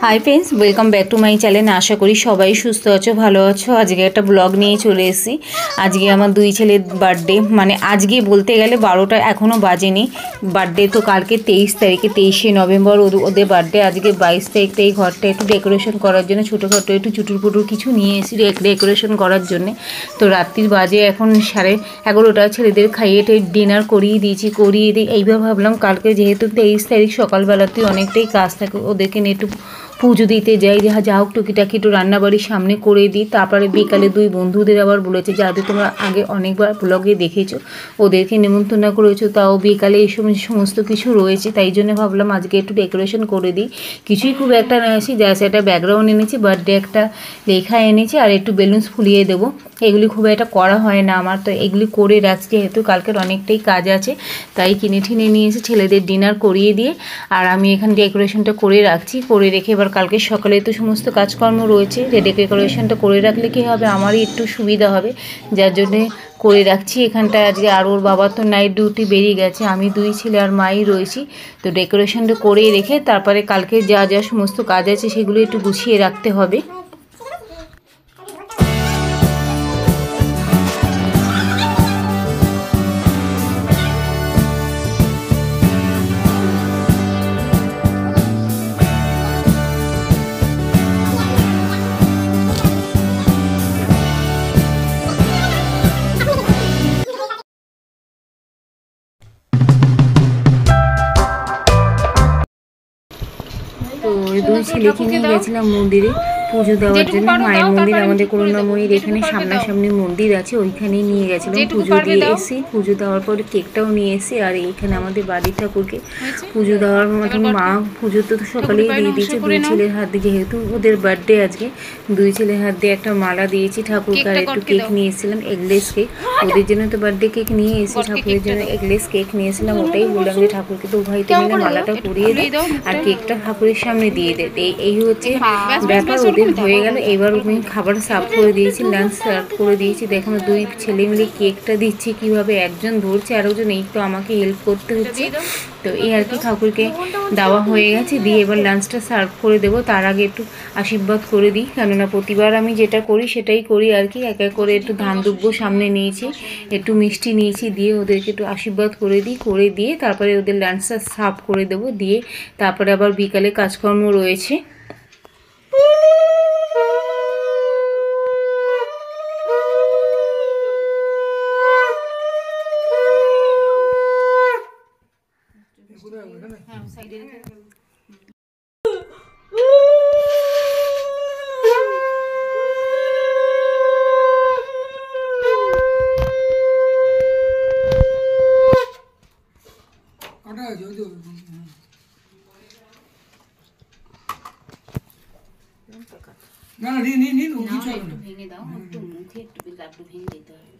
High friends welcome back to my channel. आशा करी सबाई सुस्थ आछो भालो आछो। आज के एक ब्लग निये चले एसेছি। आज के आमार दुई छेलेर बार्थडे, माने आज के बोलते गेले 12टा एखोनो बाजेनी। बार्थडे तो कालके 23 तारीखे 23शे नवेम्बर ओদের बार्थडे। आज के 22 तारीख এই ঘরটা একটু ডেকোরেশন করার জন্য ছোটোখাটো একটু চুটুর পুটুর কিছু নিয়ে এসেছি ডেকোরেশন করার জন্য। তো রাত্রির বাজে এখন 11:30। ছেলেদের খাইয়ে ডিনার করিয়ে দিয়েছি, করিয়ে দিয়ে এইবার ভাবলাম কালকে যেহেতু 23 তারিখ সকালবেলাতেই অনেকটাই কাজ থাকে, ওদেরকে নিয়ে একটু পুজো দিতে যাই, যা হোক টুকিটাকি একটু রান্নাবাড়ির সামনে করে দিই। তারপরে বিকালে দুই বন্ধুদের আবার বলেছে, যাদের তোমরা আগে অনেকবার ব্লগে দেখেছো, ওদেরকে নিমন্ত্রণ করেছো, তাও বিকালে এই সমস্ত কিছু রয়েছে, তাই জন্য ভাবলাম আজকে একটু ডেকোরেশন করে দিই। কিছুই খুব একটা নিয়েছি, জাস্ট একটা ব্যাকগ্রাউন্ড এনেছি, বার্থডে একটা লেখা এনেছি, আর একটু বেলুনস ফুলিয়ে দেবো। এগুলি খুব একটা করা হয় না আমার, তো এগুলি করে রাখছি, যেহেতু কালকের অনেকটাই কাজ আছে, তাই কিনে ঠিনে নিয়ে এসে ছেলেদের ডিনার করিয়ে দিয়ে আর আমি এখানে ডেকোরেশনটা করে রাখছি। করে রেখে এবার কালকে সকালে তো সমস্ত কাজকর্ম রয়েছে, ডেকোরেশনটা করে রাখলে কী হবে, আমারই একটু সুবিধা হবে, যার জন্যে করে রাখছি এখানটায়। আজকে আর ওর বাবা তো নাইট ডিউটি বেরিয়ে গেছে, আমি দুই ছেলে আর মাই রয়েছি। তো ডেকোরেশনটা করে রেখে তারপরে কালকে যা যা সমস্ত কাজ আছে সেগুলো একটু গুছিয়ে রাখতে হবে। তো দুই ছেলেকে নিয়ে গেছিলাম মন্দিরে পুজো দেওয়ার জন্য। মায়ের মন্দির, আমাদের করুণাময়ীর এখানে সামনাসামনি মন্দির আছে, ওইখানেই নিয়ে গেছিলাম। পুজো দিয়ে এসে পুজো দেওয়ার পরে কেকটাও নিয়ে এসে, আর এইখানে আমাদের বাড়ির ঠাকুরকে পুজো দেওয়ার মতন মা পুজো তো সকালেই দিয়ে দিয়েছে। দুই ছেলের হাত দিয়ে, যেহেতু ওদের বার্থডে আজকে, দুই ছেলের হাত দিয়ে একটা মালা দিয়েছি ঠাকুরকে, আর একটু কেক নিয়ে এসেছিলাম, এগলেস কেক। ওদের জন্য তো বার্থডে কেক নিয়ে এসে ঠাকুরের জন্য এগলেস কেক নিয়ে এসেছিলাম। ওটাই বললাম যে ঠাকুরকে তো উভয়তে মিলে মালাটা পরিয়ে দেয় আর কেকটা ঠাকুরের সামনে দিয়ে দেয়। এই হচ্ছে ব্যাপার। ওদের হয়ে গেল। এবার আমি খাবার সার্ভ করে দিয়েছি, লাঞ্চ সার্ভ করে দিয়েছি। দেখুন দুই ছেলে মিলে কেকটা দিচ্ছে কীভাবে, একজন ধরছে আর একজন এই তো আমাকে হেল্প করতে হচ্ছে। তো এই আর কি, ঠাকুরকে দেওয়া হয়ে গেছে, দিয়ে এবার লাঞ্চটা সার্ভ করে দেবো। তার আগে একটু আশীর্বাদ করে দিই, কেননা প্রতিবার আমি যেটা করি সেটাই করি আর কি। এক এক করে একটু ধান দুব্য সামনে নিয়েছি, একটু মিষ্টি নিয়েছি, দিয়ে ওদেরকে একটু আশীর্বাদ করে দিই। করে দিয়ে তারপরে ওদের লাঞ্চটা সার্ভ করে দেবো, দিয়ে তারপরে আবার বিকালে কাজকর্ম রয়েছে। না না নিন কিছু একটু ভেঙে দাও, একটু মুখে একটু লাড্ডু ভেঙে দিতে হবে।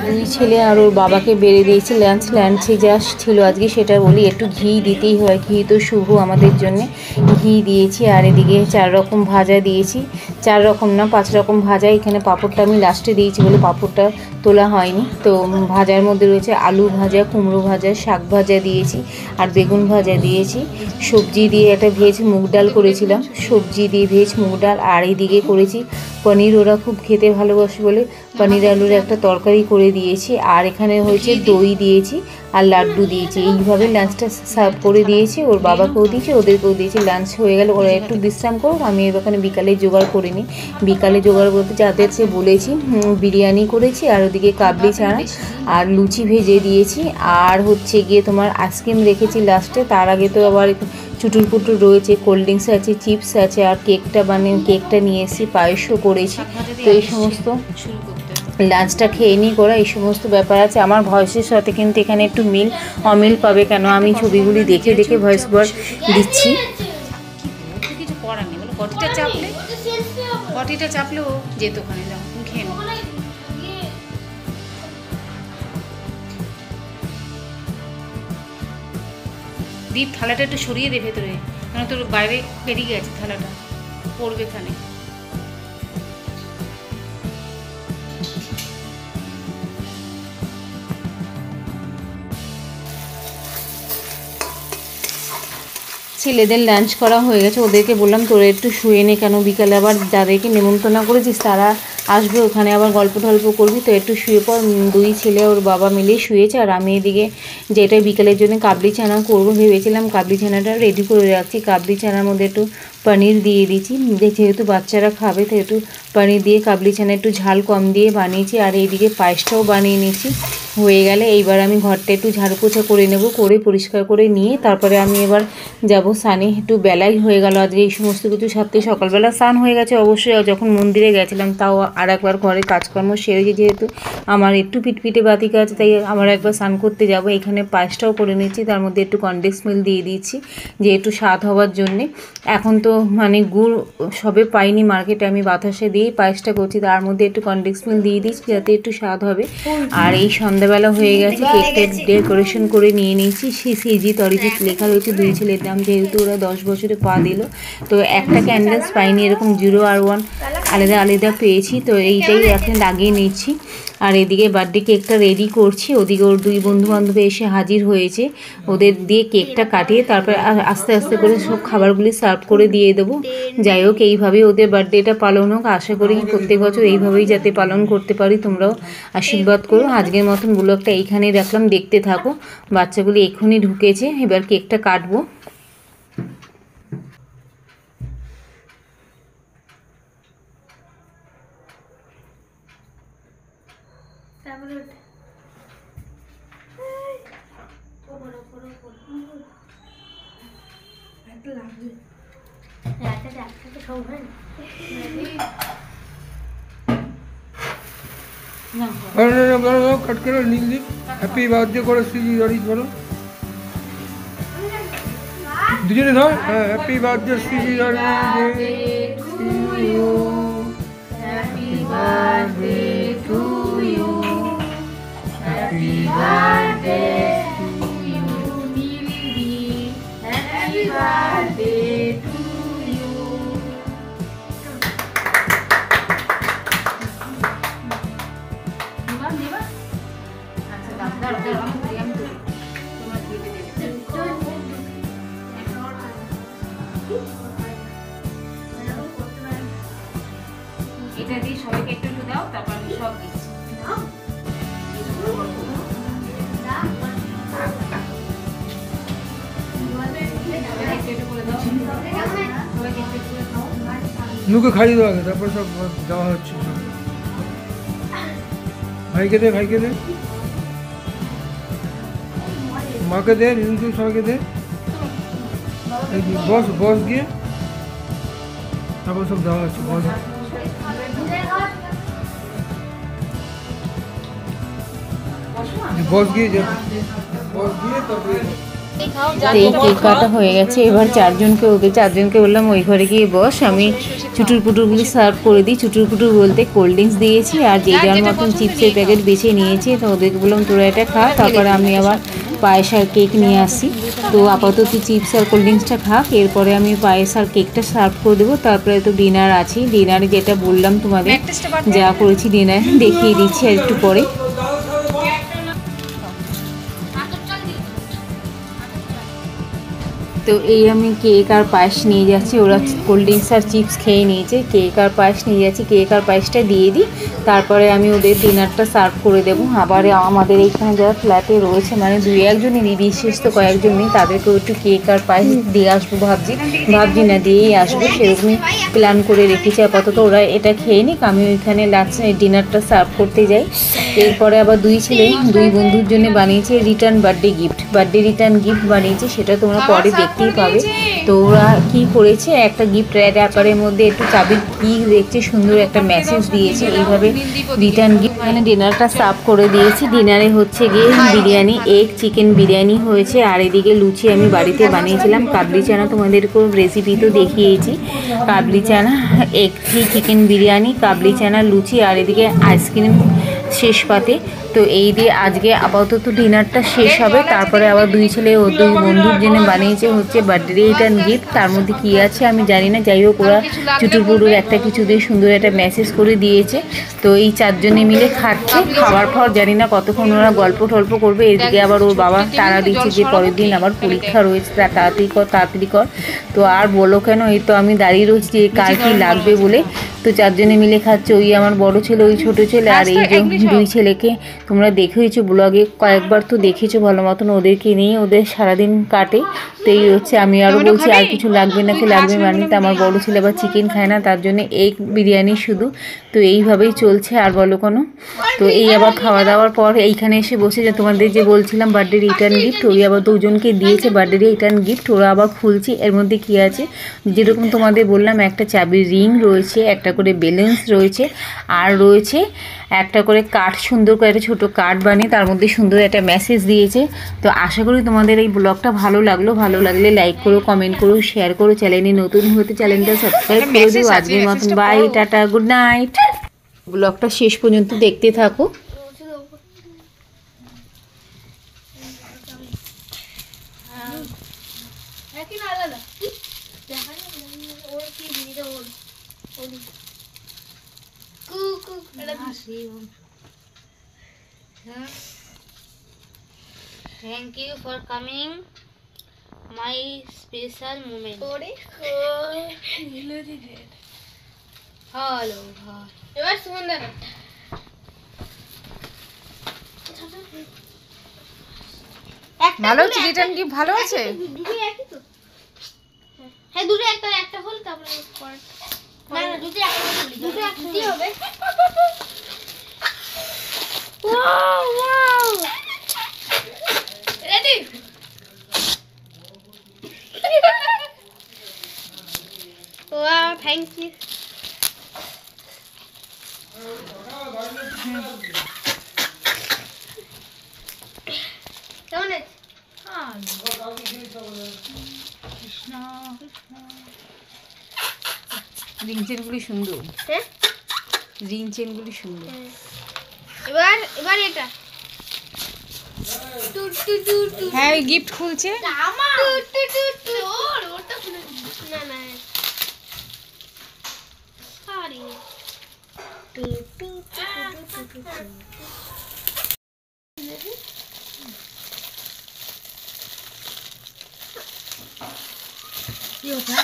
দুই ছেলে আর ওর বাবাকে বেড়ে দিয়েছি লাঞ্চে যা ছিল আজকে সেটা বলি। একটু ঘি দিতেই হয়, ঘি তো শুভ আমাদের জন্য। ঘি দিয়েছি, আর এদিকে 4 রকম ভাজা দিয়েছি, 4 রকম না 5 রকম ভাজা। এখানে পাঁপড়টা আমি লাস্টে দিয়েছি বলে পাঁপড়টা তোলা হয়নি। তো ভাজার মধ্যে রয়েছে আলু ভাজা, কুমড়ো ভাজা, শাক ভাজা দিয়েছি, আর বেগুন ভাজা দিয়েছি। সবজি দিয়ে একটা ভেজ মুগ ডাল করেছিলাম, সবজি দিয়ে ভেজ মুগ ডাল। আর এইদিকে করেছি পনির, ওরা খুব খেতে ভালোবাসে বলে পনির আলুর একটা তরকারি করে দিয়েছি, আর এখানে হয়েছে দই দিয়েছি আর লাড্ডু দিয়েছি। এইভাবে লাঞ্চটা সার্ভ করে দিয়েছি, ওর বাবাকেও দিয়েছি, ওদেরকেও দিয়েছি। লাঞ্চ হয়ে গেলে ওরা একটু বিশ্রাম করুক, আমি ওখানে বিকালে জোগাড় করে নিই। বিকালে জোগাড় করতে যাদেরকে বলেছি বিরিয়ানি করেছি, আর ওদিকে কাবলি ছাড়া আর লুচি ভেজে দিয়েছি, আর হচ্ছে গিয়ে তোমার আইসক্রিম রেখেছি লাস্টে। তার আগে তো আবার চুটুর পুটুর রয়েছে, কোল্ড ড্রিঙ্কস আছে, চিপস আছে, আর কেকটা নিয়ে এসেছি, পায়েসও করেছি। তো এই সমস্ত লাঞ্চটা খেয়ে নিই করা, এই সমস্ত ব্যাপার আছে। আমার ভয়েসের সাথে কিন্তু এখানে একটু অমিল পাবে, কেন আমি ছবিগুলি দেখে দেখে ভয়েস ওভার দিচ্ছি। কিছু করার নেই, বলো বটিটা চাপলেও যেত ওখানে। যাও খেয়ে নাও। দীপ থালাটা একটু সরিয়ে দে ভেতরে, কেন তোর বাইরে বেরিয়ে গেছে, থালাটা পড়বে এখানে। ছেলেদের লাঞ্চ করা হয়ে গেছে, ওদেরকে বললাম তোরা একটু শুয়ে নে, কেন বিকালে আবার যাদেরকে নেমন্তন্ন করেছিস তারা আসবে, ওখানে আবার গল্প টল্প করবি, তো একটু শুয়ে পর। দুই ছেলে ওর বাবা মিলে শুয়েছে, আর আমি এদিকে যেটা বিকালের জন্য কাবলি চানা করবো ভেবেছিলাম, কাবলি চানাটা রেডি করে রাখছি। কাবলি চানার মধ্যে একটু পনির দিয়ে দিচ্ছি, যেহেতু বাচ্চারা খাবে তো একটু পনির দিয়ে কাবলি চানা একটু ঝাল কম দিয়ে বানিয়েছি। আর এইদিকে পায়েসটাও বানিয়ে নিয়েছি। হয়ে গেলে এইবার আমি ঘরটা একটু ঝাড়ু পোছা করে নেব, করে পরিষ্কার করে নিয়ে তারপরে আমি এবার যাব স্নানে। একটু বেলাই হয়ে গেল আজকে এই সমস্ত কিছু সাথে, সকালবেলা স্নান হয়ে গেছে অবশ্যই, যখন মন্দিরে গেছিলাম তাও আর একবার ঘরে কাজকর্ম সেরেছি, যেহেতু আমার একটু পিটপিটে বাতি কাজ, তাই আমার একবার স্নান করতে যাব। এখানে পায়েসটাও করে নিচ্ছি, তার মধ্যে একটু কনডেন্স মিল্ক দিয়ে দিচ্ছি যে একটু স্বাদ হওয়ার জন্যে। এখন তো মানে গুড় সবে পাইনি মার্কেটে, আমি বাতাসে দিয়েই পায়েসটা করছি, তার মধ্যে একটু কনডেন্স মিল্ক দিয়ে দিচ্ছি যাতে একটু স্বাদ হবে। আর এই সন্ধ্যাবেলা হয়ে গেছে, কেকটা ডেকোরেশন করে নিয়ে নিয়েছি। সিজি তরিজিৎ লেখা রয়েছে, দুই ছেলের নাম, যেহেতু ওরা 10 বছরে পা দিল, তো একটা ক্যান্ডেলস পাইনি, এরকম 0 আর 1 আলাদা আলাদা পেয়েছি, তো এইটাই এখন লাগিয়ে নিচ্ছি। আর এদিকে বার্থডে কেকটা রেডি করছি, ওদিকে ওর 2 বন্ধুবান্ধব এসে হাজির হয়েছে, ওদের দিয়ে কেকটা কাটিয়ে তারপরে আস্তে আস্তে করে সব খাবারগুলি সার্ভ করে দিয়ে দেবো। যাই হোক, এইভাবেই ওদের বার্থডেটা পালন হোক, আশা করি প্রত্যেক বছর এইভাবেই যাতে পালন করতে পারি, তোমরাও আশীর্বাদ করো। আজকের মতন ব্লগটা এইখানেই রাখলাম, দেখতে থাকো। বাচ্চাগুলি এক্ষুনি ঢুকেছে, এবার কেকটা কাটবো। कट करो नील हैप्पी बर्थडे करो सीजी गाड़ी बोलो दुजने धर हैप्पी बर्थडे सीजी गाड़ी to you happy birthday to you happy birthday to you नीली हैप्पी बर्थडे टू यू এটা দিয়ে সবাইকে একটু একটু দাও, তারপর আমি সব দিচ্ছি। নুকে খাইয়ে দেওয়া আগে, তারপর সব দেওয়া হচ্ছে। ভাইকে দে, ভাইকে দে, মাকে দে, নুকে সবাইকে দে। বস বস গিয়ে তারপর সব দেওয়া হচ্ছে। বস বস গিয়ে বস গিয়ে তারপরে কেক কাটা হয়ে গেছে। এবার ওকে চারজনকে বললাম ওই ঘরে গিয়ে বস, আমি চুটুর পুটুরগুলি সার্ভ করে দিই। চুটুর পুটুর বলতে কোল্ড ড্রিঙ্কস দিয়েছি, আর যে যার মতন চিপসের প্যাকেট বেছে নিয়েছি, তো ওদেরকে বললাম তোরা এটা খা, তারপরে আমি আবার পায়েস আর কেক নিয়ে আসি। তো আপাতত চিপস আর কোল্ড ড্রিঙ্কসটা খাক, এরপরে আমি পায়েস আর কেকটা সার্ভ করে দেবো। তারপরে তো ডিনার আছে, ডিনারে যেটা বললাম তোমাদের যা করেছি ডিনার দেখিয়ে দিচ্ছি আর একটু পরে। তো এই আমি কেক আর পায়েস নিয়ে যাচ্ছি, ওরা কোল্ড ড্রিঙ্কস আর চিপস খেয়ে নিয়েছে, কেক আর পায়েস নিয়ে যাচ্ছি, কেক আর পায়েসটা দিয়ে দিই, তারপরে আমি ওদের ডিনারটা সার্ভ করে দেবো। আবার আমাদের এইখানে যারা ফ্ল্যাটে রয়েছে মানে 2-1জনই বিশেষ তো কয়েকজন নেই, তাদেরকেও একটু কেক আর পায়েস দিয়ে আসবো ভাবছি না দিয়েই আসবো, সেরকমই প্ল্যান করে রেখেছি। আপাতত ওরা এটা খেয়ে নিক, আমি ওইখানে লাঞ্চ ডিনারটা সার্ভ করতে যাই। এরপরে আবার দুই বন্ধুর জন্য বানিয়েছে বার্থডে রিটার্ন গিফট বানিয়েছে, সেটা তোমরা পরে দেখতেই পাবে। তো ওরা কী করেছে, একটা গিফট র্যাপারের মধ্যে একটু চাবির কি দেখছে, সুন্দর একটা মেসেজ দিয়েছে, এইভাবে রিটার্ন গিফট। মানে ডিনারটা সার্ভ করে দিয়েছি। ডিনারে হচ্ছে গিয়ে বিরিয়ানি, এগ চিকেন বিরিয়ানি হয়েছে, আর এদিকে লুচি আমি বাড়িতে বানিয়েছিলাম, কাবলি চানা তোমাদেরকেও রেসিপি তো দেখিয়েছি, কাবলি চানা, এগ চিকেন বিরিয়ানি, কাবলি চানা, লুচি, আর এদিকে আইসক্রিম শেষ পাতে। তো এই দিয়ে আজকে আপাতত ডিনারটা শেষ হবে। তারপরে আবার দুই বন্ধুর জন্য বানিয়েছে হচ্ছে বার্থডে রিটার্ন গিফট, তার মধ্যে কী আছে আমি জানি না, যাই হোক ওরা চুটুরপুরুর একটা কিছু দিয়ে সুন্দর একটা মেসেজ করে দিয়েছে। তো এই 4 জনে মিলে খাচ্ছে, খাওয়ার পর জানি না কতক্ষণ ওরা গল্প টল্প করবে। এদিকে আবার ওর বাবা তাড়া দিচ্ছে যে পরের দিন আবার পরীক্ষা রয়েছে, তাড়াতাড়ি কর। তো আর বলো কেন, এই তো আমি দাঁড়িয়ে রয়েছি যে কার কী লাগবে বলে। তো 4 জনে মিলে খাচ্ছে, ওই আমার বড় ছেলে, ওই ছোটো ছেলে, আর এই যে 2 ছেলেকে তোমরা দেখেইছো ব্লগে, কয়েকবার তো দেখেছো ভালো মতন, ওদেরকে নিয়ে ওদের সারাদিন কাটে। তো এই হচ্ছে, আমি আরও বলছি আর কিছু লাগবে নাকি লাগবে মানে, তো আমার বড়ো ছেলে আবার চিকেন খায় না, তার জন্য এগ বিরিয়ানি শুধু। তো এইভাবেই চলছে, আর বলো কোনো। তো এই আবার খাওয়া দাওয়ার পর এইখানে এসে বসে, যে তোমাদের যে বলছিলাম বার্থডে রিটার্ন গিফট, ওই আবার 2 জনকে দিয়েছে বার্থডে রিটার্ন গিফট, ওরা আবার খুলছি। এর মধ্যে কী আছে, যেরকম তোমাদের বললাম, একটা চাবির রিং রয়েছে, একটা করে বেলুনস রয়েছে, আর রয়েছে একটা করে কার্ড, সুন্দর করে একটা ছোটো কার্ড বানিয়ে তার মধ্যে সুন্দর একটা মেসেজ দিয়েছে। তো আশা করি তোমাদের এই ব্লগটা ভালো লাগলে লাইক করো, কমেন্ট করো, শেয়ার করো, চ্যানেলে নতুন হতে চ্যানেলটা সাবস্ক্রাইব করে দিও। আজকের মতন বাই, টাটা, গুড নাইট। ব্লগটা শেষ পর্যন্ত দেখতে থাকো। Thank you for coming my special moment. Hello. এবার সুমন দেখো। ভালো আছে রিটার্ন গিফট, ভালো আছে। দুটো একই তো। হ্যাঁ দুটো একটা হল, তারপরে না দুটো একই হবে। Wow. Ready? Wow, thank you. কেমন আছে? কৃষ্ণ রিং চেনগুলি সুন্দর, হ্যাঁ রিং চেনগুলি সুন্দর। এবার এটা হ্যাঁ ওই গিফট খুলছে। না সরি কি ওটা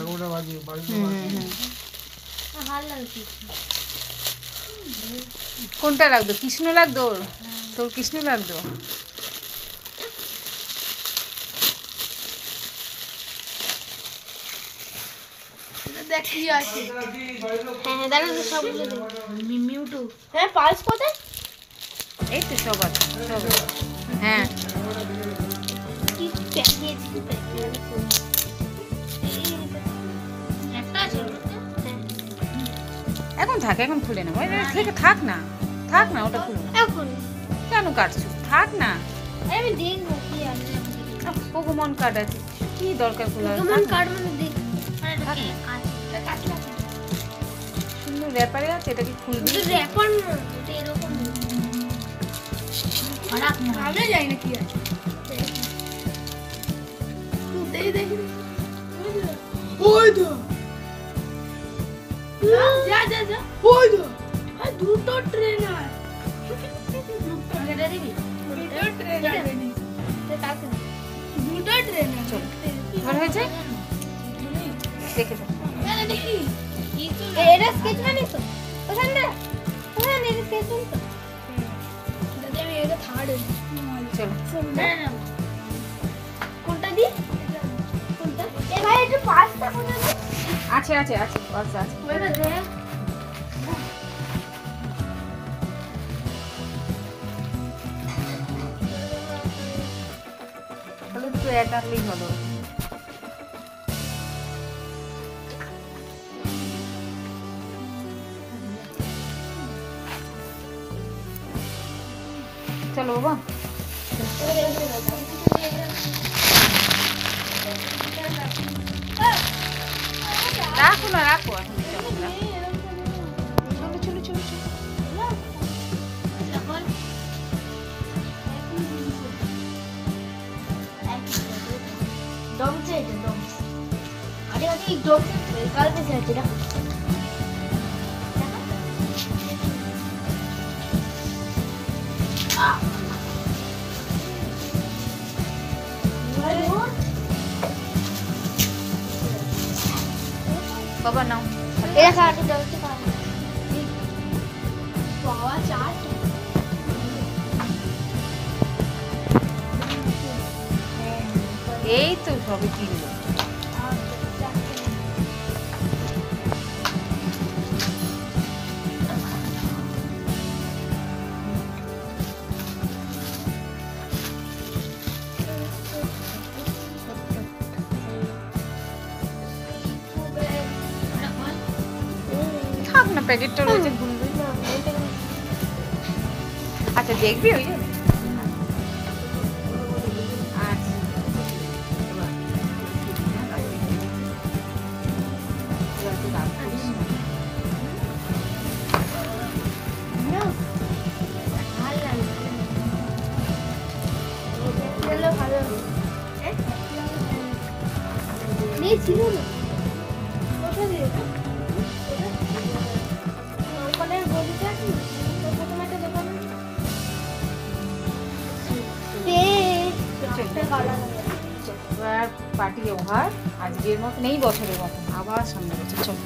11টা বাজে বাড়িতে ভালো লাগছে। কোনটা লাগতো, কৃষ্ণ লাগতো তোর কৃষ্ণ লাগতো। দেখি আছে হ্যাঁ দেখো তো সবগুলো মিউটু হ্যাঁ পালস কোথায়? এই তো সব আছে সব। হ্যাঁ কি প্যাকেজ একটা আছে এখন থাক, এখন খুলে না, ওই থেকে থাক না ওটা খুলে না। এখন কেন কাটছো, থাক না। আমি দেখবো কি আছে। পোকেমন কার্ড আছে, কি দরকার খোলা? পোকেমন কার্ড মানে দেখ সুন্দর র্যাপারে আছে, এটাকে খুলবি। র্যাপার না এটা এরকম খারাপ না, আমরা জানি না কি আছে। দেখি ওই তো যা ওই তো আর দুটো ট্রেনার এটা দিবি দুটো ট্রেনার দেখে দাও। এটা স্কেচ মানে তো ওখানে ওখানে এটা স্কেচ মানে তো দাদা আমি এটা থার্ড চলো কোনটা দি কোনটা এ ভাই একটু পাঁচটা কোনটা দি আছে আছে আছে আছে আছে। ওটা দে তাহলে দুটো এক আনলেই ভালো। চলো বাবা রাখো না রাখো এখন চলো চলো চলো চলো চলো। डॉम्स है डॉम्स अरे अरे एक डॉम्स काल पे से तेरा বাবা নাও तेरा खाट डॉम्स का पावा चाट এই তো সবই কিনলো। থাক না প্যাকেটটা রয়েছে ঘুরবে। আচ্ছা দেখবি ওই জন্য আচ্ছা चलो भालो नहीं ছিল না কোথা দিয়ে ওখানে বলিটা কি প্রথমে একটা দোকান তে কালা এবার পার্টি ওভার আজকের মতন এই বছরের মতন আবার সামনে বছর চলো।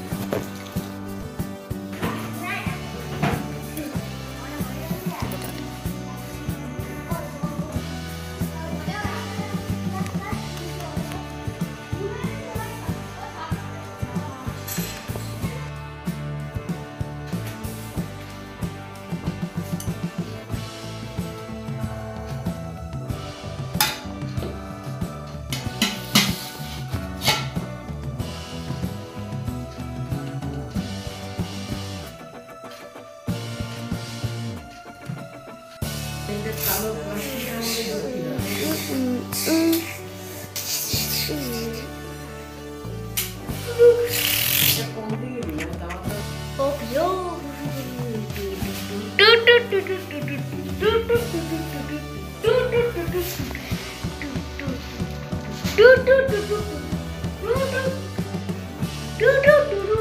Do